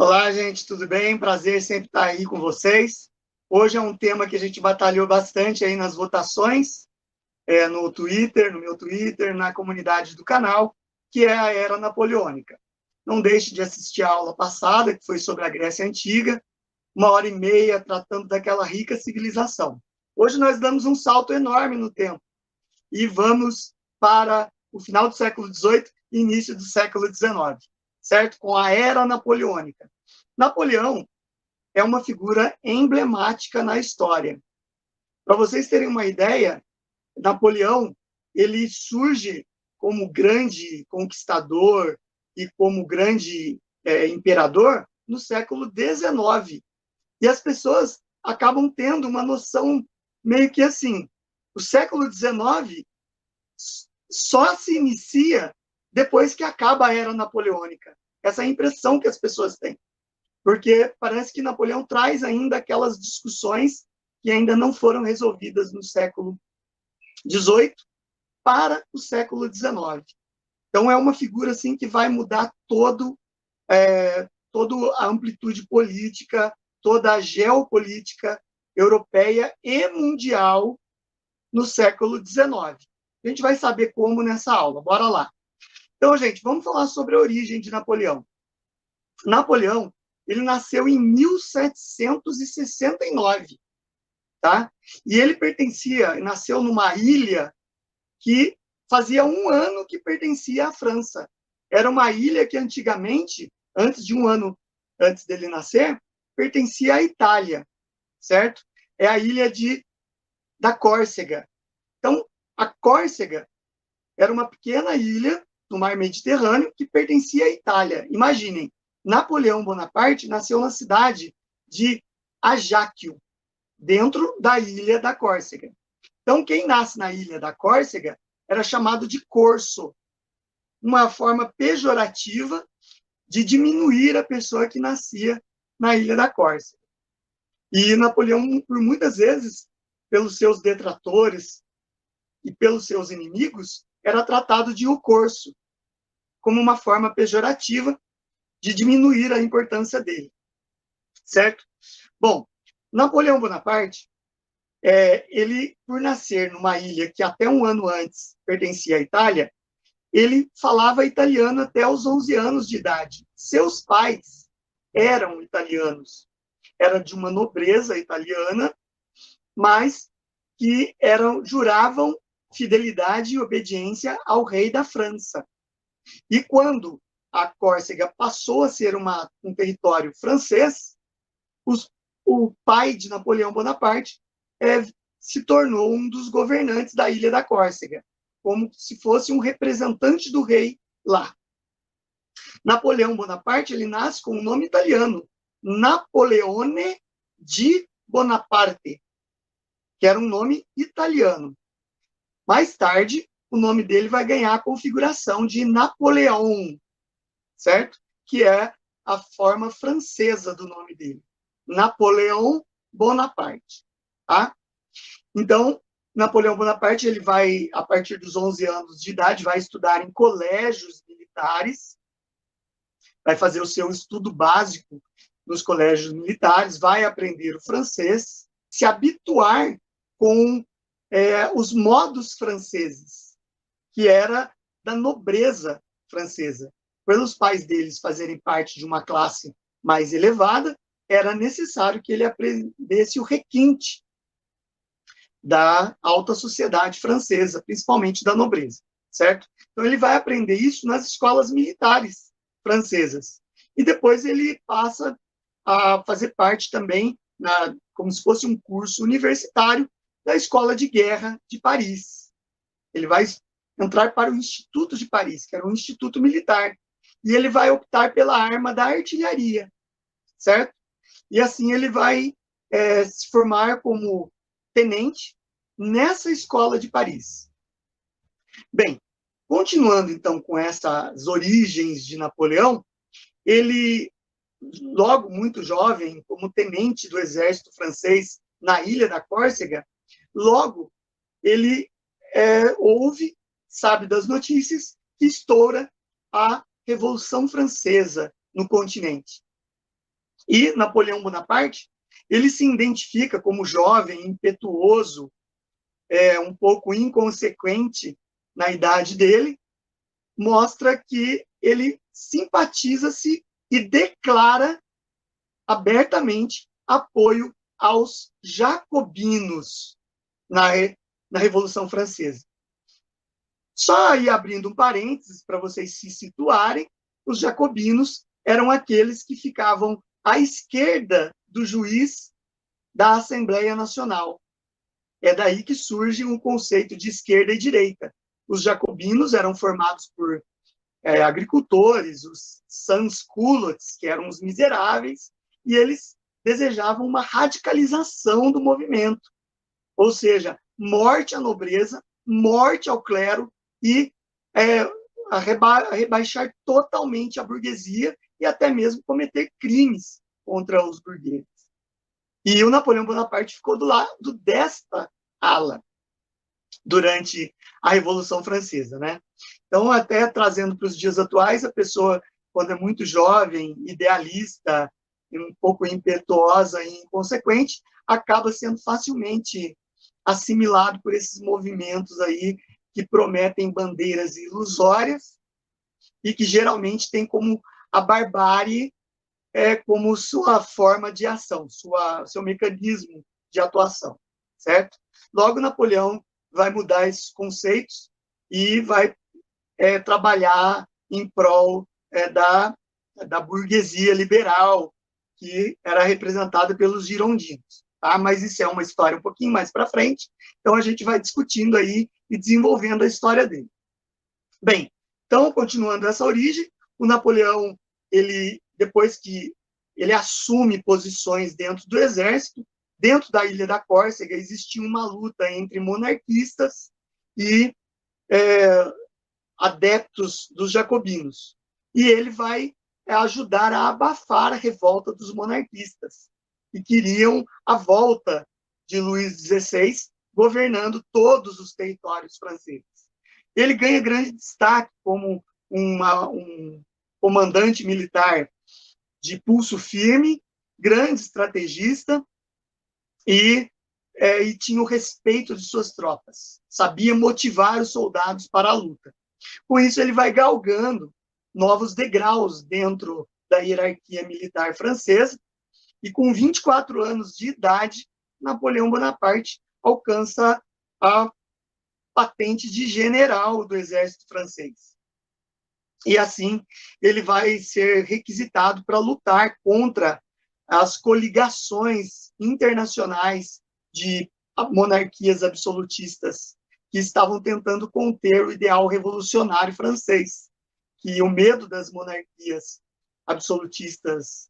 Olá, gente, tudo bem? Prazer sempre estar aí com vocês. Hoje é um tema que a gente batalhou bastante aí nas votações, no Twitter, no meu Twitter, na comunidade do canal, que é a Era Napoleônica. Não deixe de assistir a aula passada, que foi sobre a Grécia Antiga, 1h30 tratando daquela rica civilização. Hoje nós damos um salto enorme no tempo e vamos para o final do século XVIII e início do século XIX, certo? Com a Era Napoleônica. Napoleão é uma figura emblemática na história. Para vocês terem uma ideia, Napoleão ele surge como grande conquistador e como grande imperador no século XIX. E as pessoas acabam tendo uma noção meio que assim, o século XIX só se inicia depois que acaba a Era Napoleônica. Essa é a impressão que as pessoas têm. Porque parece que Napoleão traz ainda aquelas discussões que ainda não foram resolvidas no século XVIII para o século XIX. Então, é uma figura assim, que vai mudar toda a amplitude política, toda a geopolítica europeia e mundial no século XIX. A gente vai saber como nessa aula. Bora lá. Então, gente, vamos falar sobre a origem de Napoleão. Napoleão, ele nasceu em 1769, tá? E ele nasceu numa ilha que fazia um ano que pertencia à França. Era uma ilha que antigamente, antes de um ano antes dele nascer, pertencia à Itália, certo? É a ilha da Córcega. Então, a Córcega era uma pequena ilha no mar Mediterrâneo que pertencia à Itália. Imaginem, Napoleão Bonaparte nasceu na cidade de Ajaccio, dentro da ilha da Córcega. Então, quem nasce na ilha da Córcega era chamado de corso, uma forma pejorativa de diminuir a pessoa que nascia na ilha da Córcega. E Napoleão, por muitas vezes, pelos seus detratores e pelos seus inimigos, era tratado de o corso, como uma forma pejorativa de diminuir a importância dele, certo? Bom, Napoleão Bonaparte, ele, por nascer numa ilha que até um ano antes pertencia à Itália, ele falava italiano até os 11 anos de idade. Seus pais eram italianos, era de uma nobreza italiana, mas que juravam fidelidade e obediência ao rei da França. E quando a Córcega passou a ser um território francês, o pai de Napoleão Bonaparte se tornou um dos governantes da ilha da Córcega, como se fosse um representante do rei lá. Napoleão Bonaparte ele nasce com um nome italiano, Napoleone di Bonaparte, que era um nome italiano. Mais tarde, o nome dele vai ganhar a configuração de Napoleão, certo? Que é a forma francesa do nome dele. Napoleão Bonaparte, tá? Então, Napoleão Bonaparte, ele vai, a partir dos 11 anos de idade, vai estudar em colégios militares, vai fazer o seu estudo básico nos colégios militares, vai aprender o francês, se habituar com os modos franceses, que era da nobreza francesa. Pelos pais deles fazerem parte de uma classe mais elevada, era necessário que ele aprendesse o requinte da alta sociedade francesa, principalmente da nobreza, certo? Então ele vai aprender isso nas escolas militares francesas. E depois ele passa a fazer parte também, como se fosse um curso universitário, da Escola de Guerra de Paris. Ele vai entrar para o Instituto de Paris, que era um instituto militar, e ele vai optar pela arma da artilharia, certo? E assim ele vai se formar como tenente nessa escola de Paris. Bem, continuando então com essas origens de Napoleão, ele, logo muito jovem, como tenente do exército francês na ilha da Córcega, logo ele ouve, sabe das notícias, que estoura a Revolução Francesa no continente. E Napoleão Bonaparte, ele se identifica como jovem, impetuoso, um pouco inconsequente na idade dele, mostra que ele simpatiza-se e declara abertamente apoio aos jacobinos na Revolução Francesa. Só aí abrindo um parênteses para vocês se situarem, os jacobinos eram aqueles que ficavam à esquerda do juiz da Assembleia Nacional. É daí que surge um conceito de esquerda e direita. Os jacobinos eram formados por agricultores, os sans-culottes, que eram os miseráveis, e eles desejavam uma radicalização do movimento, ou seja, morte à nobreza, morte ao clero e rebaixar totalmente a burguesia e até mesmo cometer crimes contra os burgueses. E o Napoleão Bonaparte ficou do lado desta ala durante a Revolução Francesa, né? Então, até trazendo para os dias atuais, a pessoa, quando é muito jovem, idealista, um pouco impetuosa e inconsequente, acaba sendo facilmente assimilado por esses movimentos aí que prometem bandeiras ilusórias e que geralmente tem como a barbárie como sua forma de ação, seu mecanismo de atuação, certo? Logo, Napoleão vai mudar esses conceitos e vai trabalhar em prol da burguesia liberal, que era representada pelos girondinos. Tá? Mas isso é uma história um pouquinho mais para frente, então a gente vai discutindo aí e desenvolvendo a história dele. Bem, então, continuando essa origem, o Napoleão, depois que ele assume posições dentro do exército, dentro da Ilha da Córcega existia uma luta entre monarquistas e adeptos dos jacobinos. E ele vai ajudar a abafar a revolta dos monarquistas, que queriam a volta de Luís XVI governando todos os territórios franceses. Ele ganha grande destaque como um comandante militar de pulso firme, grande estrategista e tinha o respeito de suas tropas. Sabia motivar os soldados para a luta. Com isso, ele vai galgando novos degraus dentro da hierarquia militar francesa e, com 24 anos de idade, Napoleão Bonaparte alcança a patente de general do exército francês. E assim, ele vai ser requisitado para lutar contra as coligações internacionais de monarquias absolutistas que estavam tentando conter o ideal revolucionário francês, que o medo das monarquias absolutistas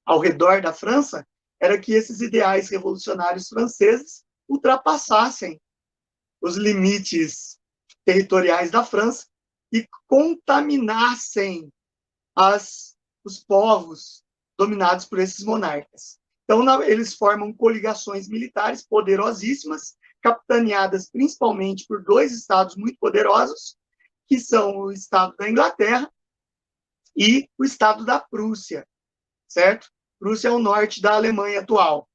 ao redor da França era que esses ideais revolucionários franceses ultrapassassem os limites territoriais da França e contaminassem os povos dominados por esses monarcas. Então, eles formam coligações militares poderosíssimas, capitaneadas principalmente por dois estados muito poderosos, que são o estado da Inglaterra e o estado da Prússia, certo? Prússia é o norte da Alemanha atual,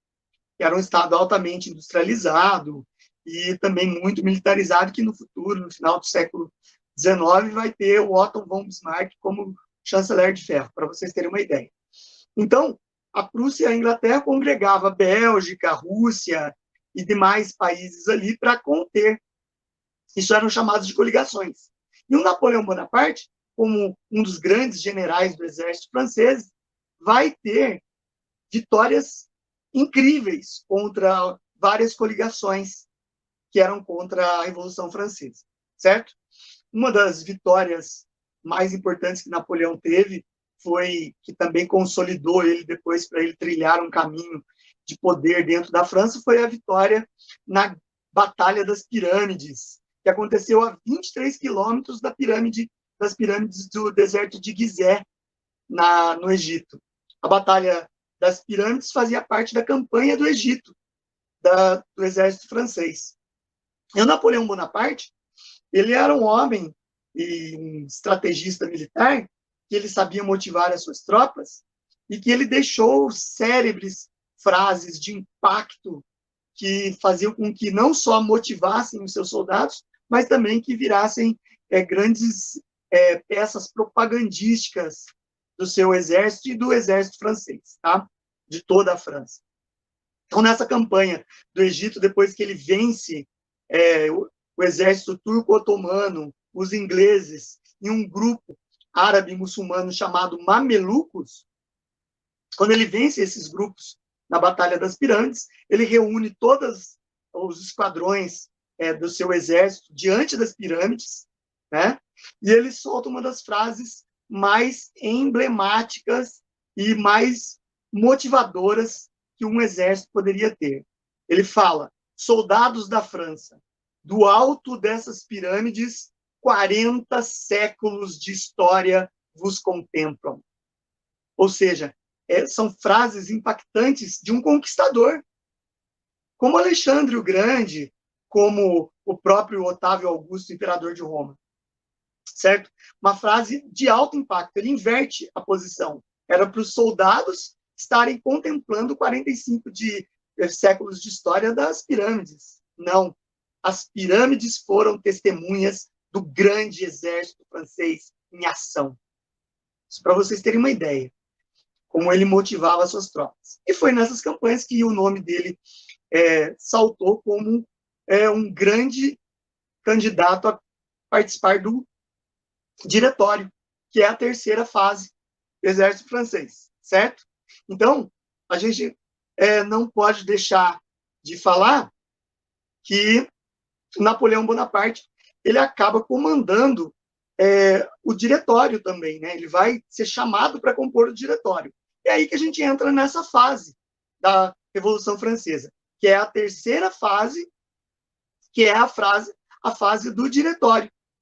que era um estado altamente industrializado e também muito militarizado, que no futuro, no final do século XIX, vai ter o Otto von Bismarck como chanceler de ferro, para vocês terem uma ideia. Então, a Prússia e a Inglaterra congregava a Bélgica, a Rússia e demais países ali para conter. Isso eram chamados de coligações. E o Napoleão Bonaparte, como um dos grandes generais do exército francês, vai ter vitórias incríveis contra várias coligações que eram contra a Revolução Francesa, certo? Uma das vitórias mais importantes que Napoleão teve foi que também consolidou ele depois para ele trilhar um caminho de poder dentro da França, foi a vitória na Batalha das Pirâmides, que aconteceu a 23 quilômetros das pirâmides do deserto de Gizé, no Egito. A Batalha das Pirâmides fazia parte da campanha do Egito, do exército francês. E o Napoleão Bonaparte, ele era um homem e um estrategista militar, que ele sabia motivar as suas tropas, e que ele deixou célebres frases de impacto que faziam com que não só motivassem os seus soldados, mas também que virassem grandes peças propagandísticas do seu exército e do exército francês, tá? De toda a França. Então, nessa campanha do Egito, depois que ele vence o exército turco-otomano, os ingleses, e um grupo árabe-muçulmano chamado Mamelucos, quando ele vence esses grupos na Batalha das Pirâmides, ele reúne todos os esquadrões do seu exército diante das pirâmides, né? E ele solta uma das frases mais emblemáticas e mais motivadoras que um exército poderia ter. Ele fala: soldados da França, do alto dessas pirâmides, 40 séculos de história vos contemplam. Ou seja, são frases impactantes de um conquistador, como Alexandre o Grande, como o próprio Otávio Augusto, imperador de Roma. Certo? Uma frase de alto impacto. Ele inverte a posição. Era para os soldados estarem contemplando 45 séculos de história das pirâmides. Não. As pirâmides foram testemunhas do grande exército francês em ação. Isso para vocês terem uma ideia. Como ele motivava as suas tropas. E foi nessas campanhas que o nome dele saltou como um grande candidato a participar do diretório, que é a terceira fase do exército francês, certo? Então, a gente não pode deixar de falar que Napoleão Bonaparte ele acaba comandando o diretório também, né? Ele vai ser chamado para compor o diretório. É aí que a gente entra nessa fase da Revolução Francesa, que é a terceira fase, que é a fase do diretório.